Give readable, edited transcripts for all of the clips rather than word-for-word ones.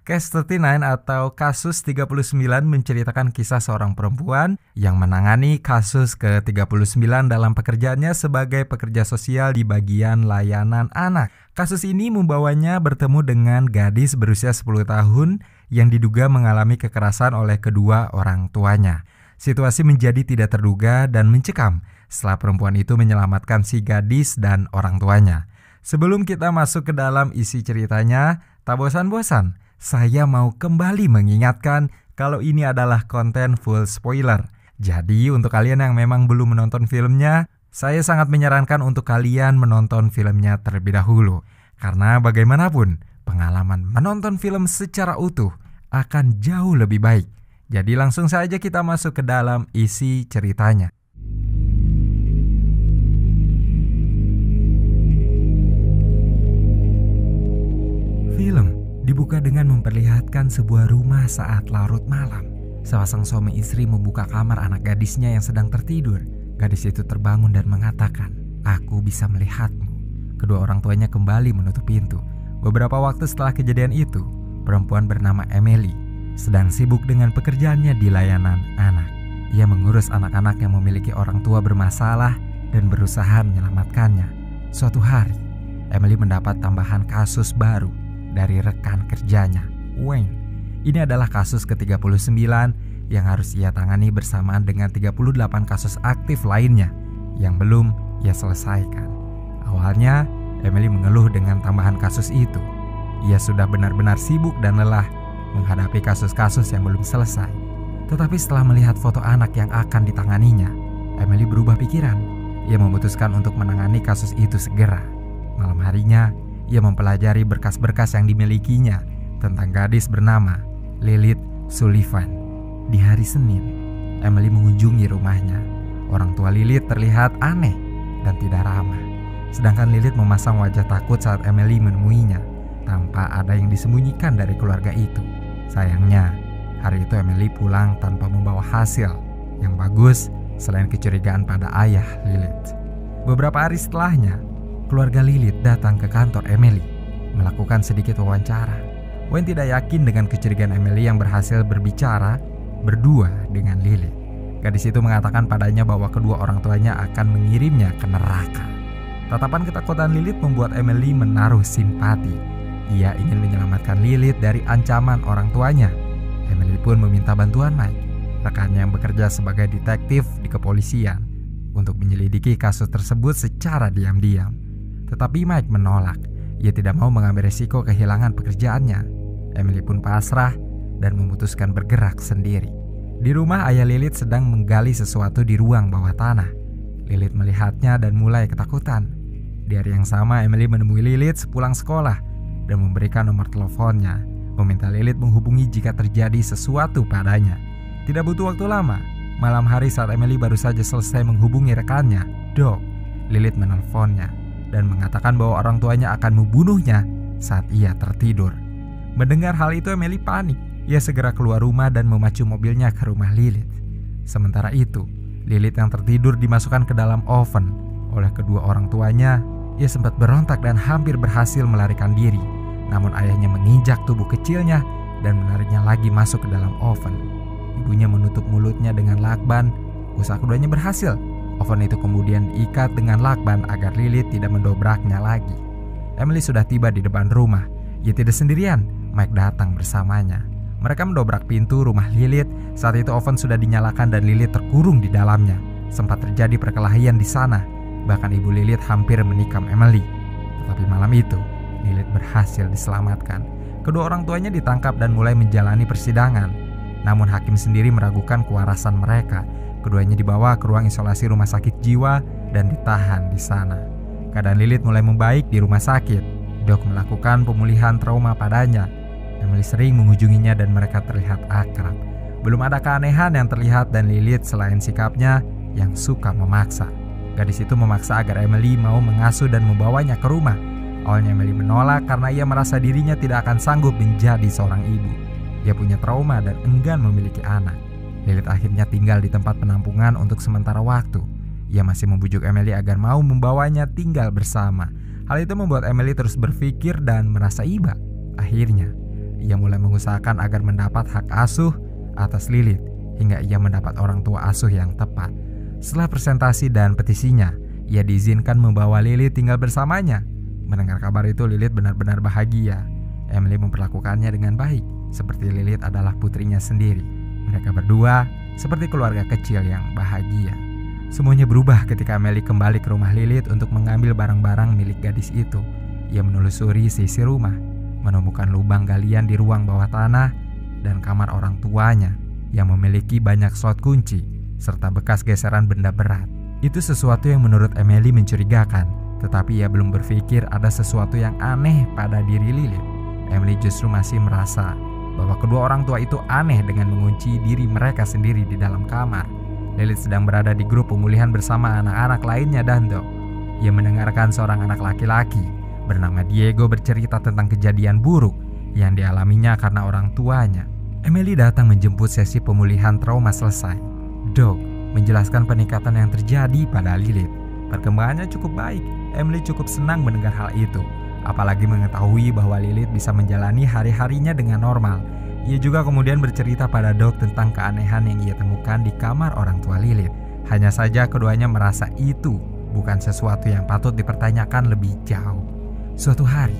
Case 39 atau Kasus 39 menceritakan kisah seorang perempuan yang menangani kasus ke-39 dalam pekerjaannya sebagai pekerja sosial di bagian layanan anak. Kasus ini membawanya bertemu dengan gadis berusia 10 tahun yang diduga mengalami kekerasan oleh kedua orang tuanya. Situasi menjadi tidak terduga dan mencekam setelah perempuan itu menyelamatkan si gadis dan orang tuanya. Sebelum kita masuk ke dalam isi ceritanya, tak bosan-bosan, saya mau kembali mengingatkan kalau ini adalah konten full spoiler. Jadi untuk kalian yang memang belum menonton filmnya, saya sangat menyarankan untuk kalian menonton filmnya terlebih dahulu. Karena bagaimanapun, pengalaman menonton film secara utuh akan jauh lebih baik. Jadi langsung saja kita masuk ke dalam isi ceritanya. Film dibuka dengan memperlihatkan sebuah rumah saat larut malam. Sepasang suami istri membuka kamar anak gadisnya yang sedang tertidur. Gadis itu terbangun dan mengatakan, "Aku bisa melihatmu." Kedua orang tuanya kembali menutup pintu. Beberapa waktu setelah kejadian itu, perempuan bernama Emily sedang sibuk dengan pekerjaannya di layanan anak. Ia mengurus anak-anak yang memiliki orang tua bermasalah dan berusaha menyelamatkannya. Suatu hari, Emily mendapat tambahan kasus baru dari rekan kerjanya, Wayne. Ini adalah kasus ke-39 yang harus ia tangani bersamaan dengan 38 kasus aktif lainnya yang belum ia selesaikan. Awalnya, Emily mengeluh dengan tambahan kasus itu. Ia sudah benar-benar sibuk dan lelah menghadapi kasus-kasus yang belum selesai. Tetapi setelah melihat foto anak yang akan ditanganinya, Emily berubah pikiran. Ia memutuskan untuk menangani kasus itu segera. Malam harinya, ia mempelajari berkas-berkas yang dimilikinya tentang gadis bernama Lilith Sullivan. Di hari Senin, Emily mengunjungi rumahnya. Orang tua Lilith terlihat aneh dan tidak ramah. Sedangkan Lilith memasang wajah takut saat Emily menemuinya, tanpa ada yang disembunyikan dari keluarga itu. Sayangnya, hari itu Emily pulang tanpa membawa hasil yang bagus selain kecurigaan pada ayah Lilith. Beberapa hari setelahnya, keluarga Lilith datang ke kantor Emily melakukan sedikit wawancara. Wayne tidak yakin dengan kecurigaan Emily yang berhasil berbicara berdua dengan Lilith. Gadis itu mengatakan padanya bahwa kedua orang tuanya akan mengirimnya ke neraka. Tatapan ketakutan Lilith membuat Emily menaruh simpati. Ia ingin menyelamatkan Lilith dari ancaman orang tuanya. Emily pun meminta bantuan Mike, rekannya yang bekerja sebagai detektif di kepolisian, untuk menyelidiki kasus tersebut secara diam-diam. Tetapi Mike menolak. Ia tidak mau mengambil resiko kehilangan pekerjaannya. Emily pun pasrah dan memutuskan bergerak sendiri. Di rumah, ayah Lilith sedang menggali sesuatu di ruang bawah tanah. Lilith melihatnya dan mulai ketakutan. Di hari yang sama, Emily menemui Lilith sepulang sekolah dan memberikan nomor teleponnya, meminta Lilith menghubungi jika terjadi sesuatu padanya. Tidak butuh waktu lama. Malam hari saat Emily baru saja selesai menghubungi rekannya, Doc, Lilith menelponnya dan mengatakan bahwa orang tuanya akan membunuhnya saat ia tertidur. Mendengar hal itu, Emily panik. Ia segera keluar rumah dan memacu mobilnya ke rumah Lilith. Sementara itu, Lilith yang tertidur dimasukkan ke dalam oven oleh kedua orang tuanya. Ia sempat berontak dan hampir berhasil melarikan diri. Namun ayahnya menginjak tubuh kecilnya dan menariknya lagi masuk ke dalam oven. Ibunya menutup mulutnya dengan lakban. Usaha keduanya berhasil. Oven itu kemudian diikat dengan lakban agar Lilith tidak mendobraknya lagi. Emily sudah tiba di depan rumah. Ia tidak sendirian, Mike datang bersamanya. Mereka mendobrak pintu rumah Lilith. Saat itu oven sudah dinyalakan dan Lilith terkurung di dalamnya. Sempat terjadi perkelahian di sana. Bahkan ibu Lilith hampir menikam Emily. Tetapi malam itu, Lilith berhasil diselamatkan. Kedua orang tuanya ditangkap dan mulai menjalani persidangan. Namun hakim sendiri meragukan kewarasan mereka. Keduanya dibawa ke ruang isolasi rumah sakit jiwa dan ditahan di sana. Keadaan Lilith mulai membaik di rumah sakit. Dok melakukan pemulihan trauma padanya. Emily sering mengunjunginya dan mereka terlihat akrab. Belum ada keanehan yang terlihat dan Lilith selain sikapnya yang suka memaksa. Gadis itu memaksa agar Emily mau mengasuh dan membawanya ke rumah. Awalnya Emily menolak karena ia merasa dirinya tidak akan sanggup menjadi seorang ibu. Ia punya trauma dan enggan memiliki anak. Lilith akhirnya tinggal di tempat penampungan untuk sementara waktu. Ia masih membujuk Emily agar mau membawanya tinggal bersama. Hal itu membuat Emily terus berpikir dan merasa iba. Akhirnya, ia mulai mengusahakan agar mendapat hak asuh atas Lilith hingga ia mendapat orang tua asuh yang tepat. Setelah presentasi dan petisinya, ia diizinkan membawa Lilith tinggal bersamanya. Mendengar kabar itu, Lilith benar-benar bahagia. Emily memperlakukannya dengan baik, seperti Lilith adalah putrinya sendiri. Mereka berdua seperti keluarga kecil yang bahagia. Semuanya berubah ketika Emily kembali ke rumah Lilith untuk mengambil barang-barang milik gadis itu. Ia menelusuri sisi rumah, menemukan lubang galian di ruang bawah tanah dan kamar orang tuanya yang memiliki banyak slot kunci serta bekas geseran benda berat. Itu sesuatu yang menurut Emily mencurigakan, tetapi ia belum berpikir ada sesuatu yang aneh pada diri Lilith. Emily justru masih merasa bahwa kedua orang tua itu aneh dengan mengunci diri mereka sendiri di dalam kamar. Lilith sedang berada di grup pemulihan bersama anak-anak lainnya dan Doc. Ia mendengarkan seorang anak laki-laki bernama Diego bercerita tentang kejadian buruk yang dialaminya karena orang tuanya. Emily datang menjemput sesi pemulihan trauma selesai. Doc menjelaskan peningkatan yang terjadi pada Lilith. Perkembangannya cukup baik. Emily cukup senang mendengar hal itu, apalagi mengetahui bahwa Lilith bisa menjalani hari-harinya dengan normal. Ia juga kemudian bercerita pada Doc tentang keanehan yang ia temukan di kamar orang tua Lilith. Hanya saja keduanya merasa itu bukan sesuatu yang patut dipertanyakan lebih jauh. Suatu hari,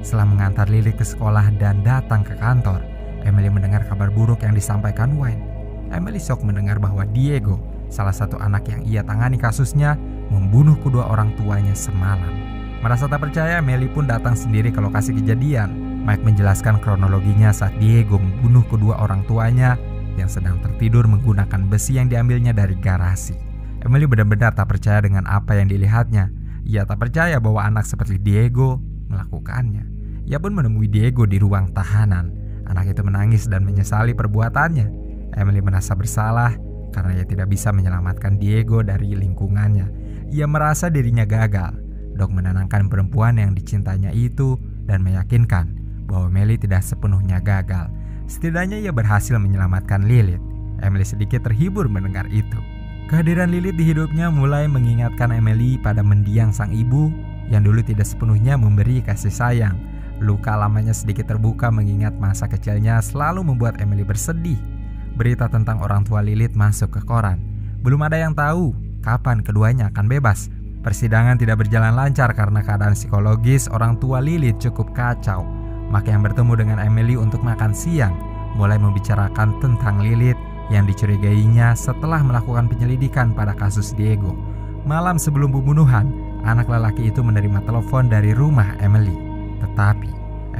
setelah mengantar Lilith ke sekolah dan datang ke kantor, Emily mendengar kabar buruk yang disampaikan Wayne. Emily shock mendengar bahwa Diego, salah satu anak yang ia tangani kasusnya, membunuh kedua orang tuanya semalam. Merasa tak percaya, Emily pun datang sendiri ke lokasi kejadian. Mike menjelaskan kronologinya saat Diego membunuh kedua orang tuanya yang sedang tertidur menggunakan besi yang diambilnya dari garasi. Emily benar-benar tak percaya dengan apa yang dilihatnya. Ia tak percaya bahwa anak seperti Diego melakukannya. Ia pun menemui Diego di ruang tahanan. Anak itu menangis dan menyesali perbuatannya. Emily merasa bersalah karena ia tidak bisa menyelamatkan Diego dari lingkungannya. Ia merasa dirinya gagal. Doc menenangkan perempuan yang dicintanya itu dan meyakinkan bahwa Emily tidak sepenuhnya gagal. Setidaknya ia berhasil menyelamatkan Lilith. Emily sedikit terhibur mendengar itu. Kehadiran Lilith di hidupnya mulai mengingatkan Emily pada mendiang sang ibu yang dulu tidak sepenuhnya memberi kasih sayang. Luka lamanya sedikit terbuka mengingat masa kecilnya selalu membuat Emily bersedih. Berita tentang orang tua Lilith masuk ke koran. Belum ada yang tahu kapan keduanya akan bebas. Persidangan tidak berjalan lancar karena keadaan psikologis orang tua Lilith cukup kacau. Maka yang bertemu dengan Emily untuk makan siang mulai membicarakan tentang Lilith yang dicurigainya setelah melakukan penyelidikan pada kasus Diego. Malam sebelum pembunuhan, anak lelaki itu menerima telepon dari rumah Emily. Tetapi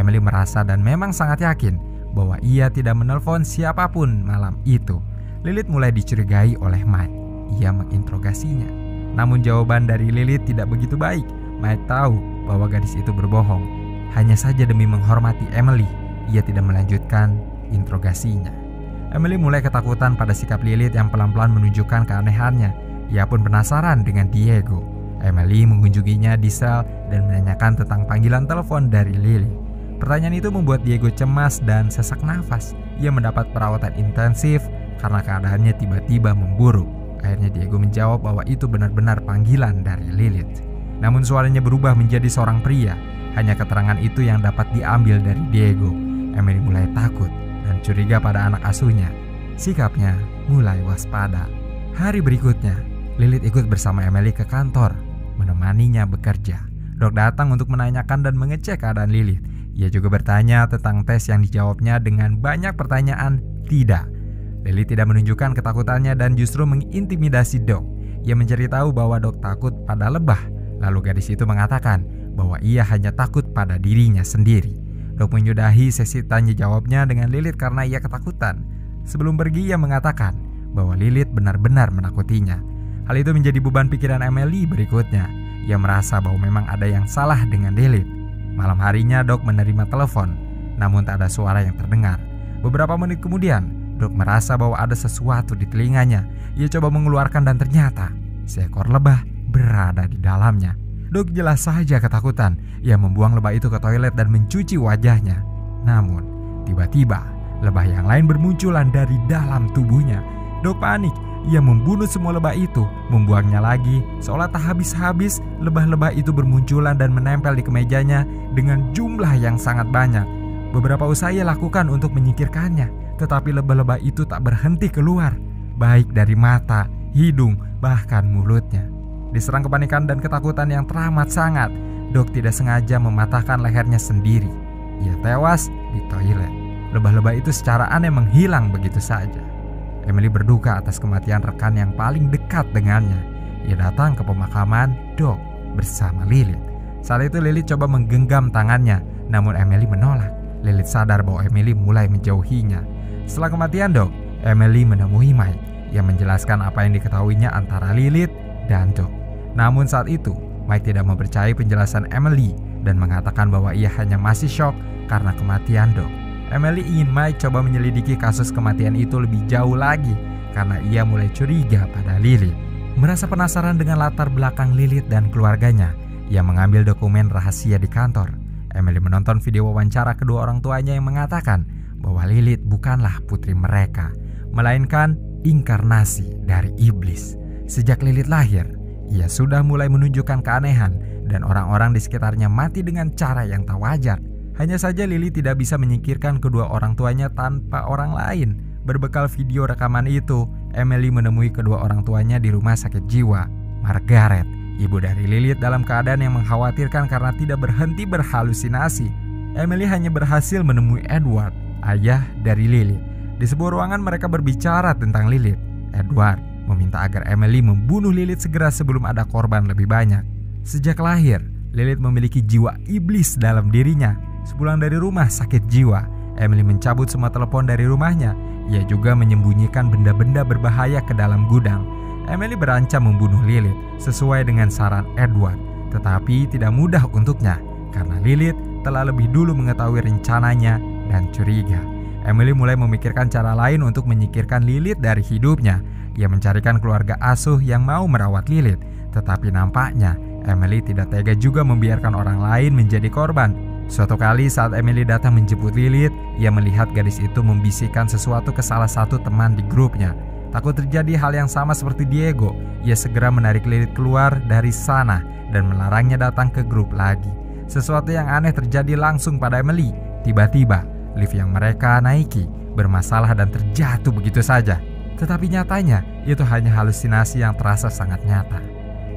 Emily merasa dan memang sangat yakin bahwa ia tidak menelpon siapapun malam itu. Lilith mulai dicurigai oleh Mike. Ia menginterogasinya. Namun jawaban dari Lilith tidak begitu baik. Mike tahu bahwa gadis itu berbohong. Hanya saja demi menghormati Emily, ia tidak melanjutkan interogasinya. Emily mulai ketakutan pada sikap Lilith yang pelan-pelan menunjukkan keanehannya. Ia pun penasaran dengan Diego. Emily mengunjunginya di sel dan menanyakan tentang panggilan telepon dari Lilith. Pertanyaan itu membuat Diego cemas dan sesak nafas. Ia mendapat perawatan intensif karena keadaannya tiba-tiba memburuk. Akhirnya Diego menjawab bahwa itu benar-benar panggilan dari Lilith. Namun suaranya berubah menjadi seorang pria. Hanya keterangan itu yang dapat diambil dari Diego. Emily mulai takut dan curiga pada anak asuhnya. Sikapnya mulai waspada. Hari berikutnya, Lilith ikut bersama Emily ke kantor, menemaninya bekerja. Doc datang untuk menanyakan dan mengecek keadaan Lilith. Ia juga bertanya tentang tes yang dijawabnya dengan banyak pertanyaan tidak. Lilith tidak menunjukkan ketakutannya dan justru mengintimidasi Doc. Ia mencari tahu bahwa Doc takut pada lebah. Lalu gadis itu mengatakan bahwa ia hanya takut pada dirinya sendiri. Doc menyudahi sesi tanya jawabnya dengan Lilith karena ia ketakutan. Sebelum pergi ia mengatakan bahwa Lilith benar-benar menakutinya. Hal itu menjadi beban pikiran Emily berikutnya. Ia merasa bahwa memang ada yang salah dengan Lilith. Malam harinya Doc menerima telepon, namun tak ada suara yang terdengar. Beberapa menit kemudian, Doc merasa bahwa ada sesuatu di telinganya. Ia coba mengeluarkan dan ternyata seekor lebah berada di dalamnya. Doc jelas saja ketakutan. Ia membuang lebah itu ke toilet dan mencuci wajahnya. Namun, tiba-tiba lebah yang lain bermunculan dari dalam tubuhnya. Doc panik. Ia membunuh semua lebah itu, membuangnya lagi. Seolah tak habis-habis, lebah-lebah itu bermunculan dan menempel di kemejanya dengan jumlah yang sangat banyak. Beberapa usaha ia lakukan untuk menyingkirkannya, tetapi lebah-lebah itu tak berhenti keluar, baik dari mata, hidung, bahkan mulutnya. Diserang kepanikan dan ketakutan yang teramat sangat, Dog tidak sengaja mematahkan lehernya sendiri. Ia tewas di toilet. Lebah-lebah itu secara aneh menghilang begitu saja. Emily berduka atas kematian rekan yang paling dekat dengannya. Ia datang ke pemakaman Dog bersama Lilith. Saat itu Lilith coba menggenggam tangannya, namun Emily menolak. Lilith sadar bahwa Emily mulai menjauhinya. Setelah kematian Dog, Emily menemui Mike yang menjelaskan apa yang diketahuinya antara Lilith dan Dog. Namun saat itu, Mike tidak mempercayai penjelasan Emily dan mengatakan bahwa ia hanya masih shock karena kematian Dog. Emily ingin Mike coba menyelidiki kasus kematian itu lebih jauh lagi karena ia mulai curiga pada Lilith. Merasa penasaran dengan latar belakang Lilith dan keluarganya, ia mengambil dokumen rahasia di kantor. Emily menonton video wawancara kedua orang tuanya yang mengatakan bahwa Lilith bukanlah putri mereka, melainkan inkarnasi dari iblis. Sejak Lilith lahir, ia sudah mulai menunjukkan keanehan dan orang-orang di sekitarnya mati dengan cara yang tak wajar. Hanya saja Lilith tidak bisa menyingkirkan kedua orang tuanya tanpa orang lain. Berbekal video rekaman itu, Emily menemui kedua orang tuanya di rumah sakit jiwa. Margaret, ibu dari Lilith, dalam keadaan yang mengkhawatirkan karena tidak berhenti berhalusinasi. Emily hanya berhasil menemui Edward, ayah dari Lilith. Di sebuah ruangan mereka berbicara tentang Lilith. Edward meminta agar Emily membunuh Lilith segera sebelum ada korban lebih banyak. Sejak lahir, Lilith memiliki jiwa iblis dalam dirinya. Sepulang dari rumah sakit jiwa, Emily mencabut semua telepon dari rumahnya. Ia juga menyembunyikan benda-benda berbahaya ke dalam gudang. Emily berancam membunuh Lilith sesuai dengan saran Edward, tetapi tidak mudah untuknya karena Lilith telah lebih dulu mengetahui rencananya dan curiga. Emily mulai memikirkan cara lain untuk menyingkirkan Lilith dari hidupnya. Ia mencarikan keluarga asuh yang mau merawat Lilith, tetapi nampaknya Emily tidak tega juga membiarkan orang lain menjadi korban. Suatu kali saat Emily datang menjemput Lilith, ia melihat gadis itu membisikkan sesuatu ke salah satu teman di grupnya. Takut terjadi hal yang sama seperti Diego, ia segera menarik Lilith keluar dari sana dan melarangnya datang ke grup lagi. Sesuatu yang aneh terjadi langsung pada Emily. Tiba-tiba, lift yang mereka naiki bermasalah dan terjatuh begitu saja. Tetapi nyatanya, itu hanya halusinasi yang terasa sangat nyata.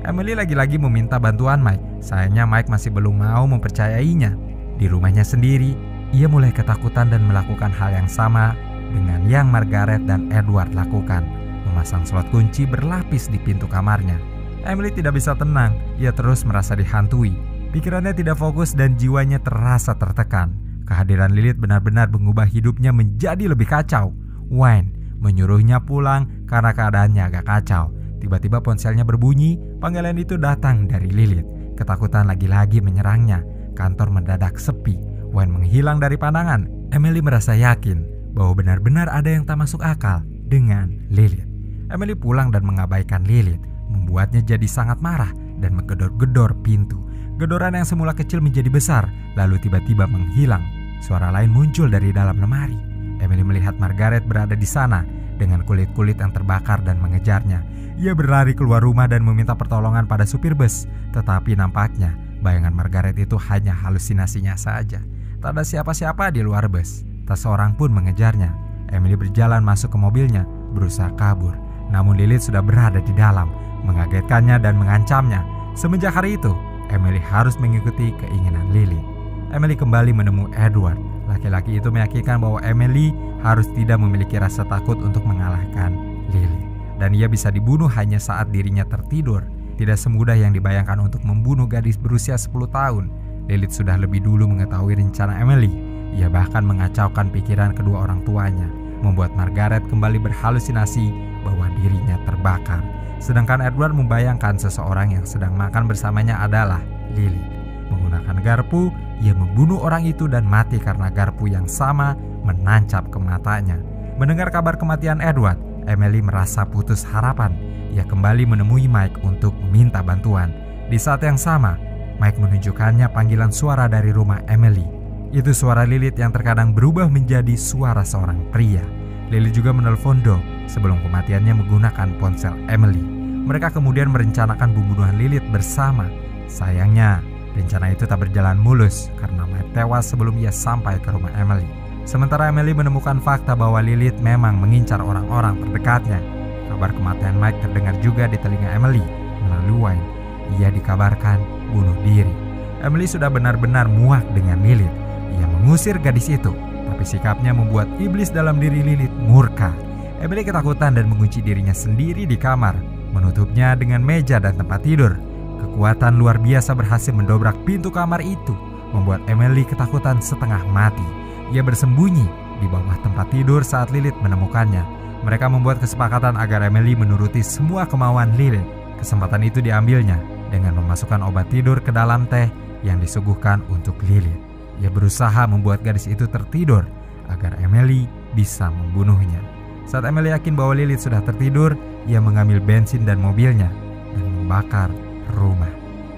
Emily lagi-lagi meminta bantuan Mike. Sayangnya Mike masih belum mau mempercayainya. Di rumahnya sendiri, ia mulai ketakutan dan melakukan hal yang sama dengan yang Margaret dan Edward lakukan, memasang slot kunci berlapis di pintu kamarnya. Emily tidak bisa tenang, ia terus merasa dihantui. Pikirannya tidak fokus dan jiwanya terasa tertekan. Kehadiran Lilith benar-benar mengubah hidupnya menjadi lebih kacau. Wayne menyuruhnya pulang karena keadaannya agak kacau. Tiba-tiba ponselnya berbunyi, panggilan itu datang dari Lilith. Ketakutan lagi-lagi menyerangnya. Kantor mendadak sepi, Wayne menghilang dari pandangan. Emily merasa yakin bahwa benar-benar ada yang tak masuk akal dengan Lilith. Emily pulang dan mengabaikan Lilith, membuatnya jadi sangat marah dan menggedor-gedor pintu. Gedoran yang semula kecil menjadi besar, lalu tiba-tiba menghilang. Suara lain muncul dari dalam lemari. Emily melihat Margaret berada di sana dengan kulit-kulit yang terbakar dan mengejarnya. Ia berlari keluar rumah dan meminta pertolongan pada supir bus, tetapi nampaknya bayangan Margaret itu hanya halusinasinya saja. Tak ada siapa-siapa di luar bus. Tak seorang pun mengejarnya. Emily berjalan masuk ke mobilnya, berusaha kabur. Namun Lilith sudah berada di dalam, mengagetkannya dan mengancamnya. Semenjak hari itu, Emily harus mengikuti keinginan Lilith. Emily kembali menemui Edward. Laki-laki itu meyakinkan bahwa Emily harus tidak memiliki rasa takut untuk mengalahkan Lilith. Dan ia bisa dibunuh hanya saat dirinya tertidur. Tidak semudah yang dibayangkan untuk membunuh gadis berusia 10 tahun. Lilith sudah lebih dulu mengetahui rencana Emily. Ia bahkan mengacaukan pikiran kedua orang tuanya, membuat Margaret kembali berhalusinasi bahwa dirinya terbakar. Sedangkan Edward membayangkan seseorang yang sedang makan bersamanya adalah Lilith. Menggunakan garpu, ia membunuh orang itu dan mati karena garpu yang sama menancap ke matanya. Mendengar kabar kematian Edward, Emily merasa putus harapan. Ia kembali menemui Mike untuk meminta bantuan. Di saat yang sama, Mike menunjukkannya panggilan suara dari rumah Emily. Itu suara Lilith yang terkadang berubah menjadi suara seorang pria. Lilith juga menelpon Dog sebelum kematiannya menggunakan ponsel Emily. Mereka kemudian merencanakan pembunuhan Lilith bersama. Sayangnya, Rencana itu tak berjalan mulus karena Mike tewas sebelum ia sampai ke rumah Emily. Sementara Emily menemukan fakta bahwa Lilith memang mengincar orang-orang terdekatnya. Kabar kematian Mike terdengar juga di telinga Emily. Melalui Wayne, ia dikabarkan bunuh diri. Emily sudah benar-benar muak dengan Lilith. Ia mengusir gadis itu, tapi sikapnya membuat iblis dalam diri Lilith murka. Emily ketakutan dan mengunci dirinya sendiri di kamar, menutupnya dengan meja dan tempat tidur. Kekuatan luar biasa berhasil mendobrak pintu kamar itu, membuat Emily ketakutan setengah mati. Ia bersembunyi di bawah tempat tidur saat Lilith menemukannya. Mereka membuat kesepakatan agar Emily menuruti semua kemauan Lilith. Kesempatan itu diambilnya dengan memasukkan obat tidur ke dalam teh yang disuguhkan untuk Lilith. Ia berusaha membuat gadis itu tertidur agar Emily bisa membunuhnya. Saat Emily yakin bahwa Lilith sudah tertidur, ia mengambil bensin dan mobilnya dan membakar rumah.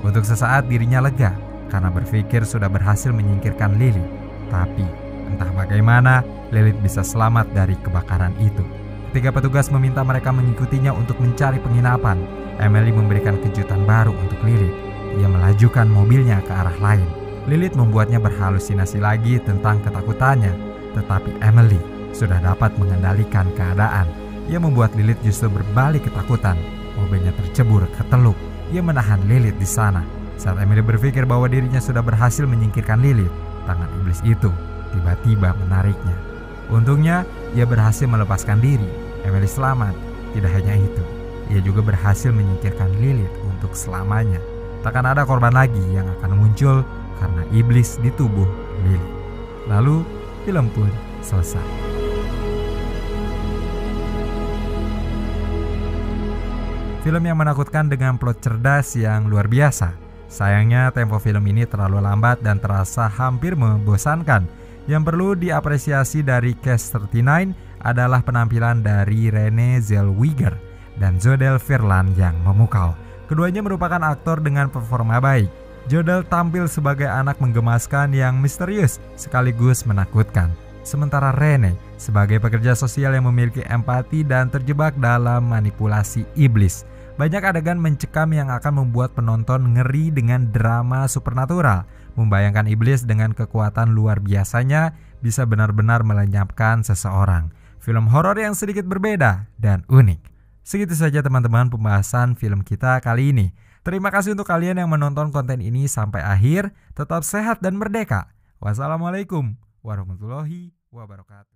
Untuk sesaat dirinya lega karena berpikir sudah berhasil menyingkirkan Lilith. Tapi entah bagaimana Lilith bisa selamat dari kebakaran itu. Ketika petugas meminta mereka mengikutinya untuk mencari penginapan, Emily memberikan kejutan baru untuk Lilith. Ia melajukan mobilnya ke arah lain. Lilith membuatnya berhalusinasi lagi tentang ketakutannya. Tetapi Emily sudah dapat mengendalikan keadaan. Ia membuat Lilith justru berbalik ketakutan. Mobilnya tercebur ke teluk. Ia menahan Lilith di sana. Saat Emily berpikir bahwa dirinya sudah berhasil menyingkirkan Lilith, tangan iblis itu tiba-tiba menariknya. Untungnya, ia berhasil melepaskan diri. Emily selamat. Tidak hanya itu, ia juga berhasil menyingkirkan Lilith untuk selamanya. Takkan ada korban lagi yang akan muncul karena iblis di tubuh Lilith. Lalu, film pun selesai. Film yang menakutkan dengan plot cerdas yang luar biasa. Sayangnya tempo film ini terlalu lambat dan terasa hampir membosankan. Yang perlu diapresiasi dari Cast 39 adalah penampilan dari Renée Zellweger dan Jodelle Ferland yang memukau. Keduanya merupakan aktor dengan performa baik. Jodelle tampil sebagai anak menggemaskan yang misterius sekaligus menakutkan. Sementara Renée sebagai pekerja sosial yang memiliki empati dan terjebak dalam manipulasi iblis. Banyak adegan mencekam yang akan membuat penonton ngeri dengan drama supernatural. Membayangkan iblis dengan kekuatan luar biasanya bisa benar-benar melenyapkan seseorang. Film horor yang sedikit berbeda dan unik. Segitu saja teman-teman pembahasan film kita kali ini. Terima kasih untuk kalian yang menonton konten ini sampai akhir. Tetap sehat dan merdeka. Wassalamualaikum warahmatullahi wabarakatuh.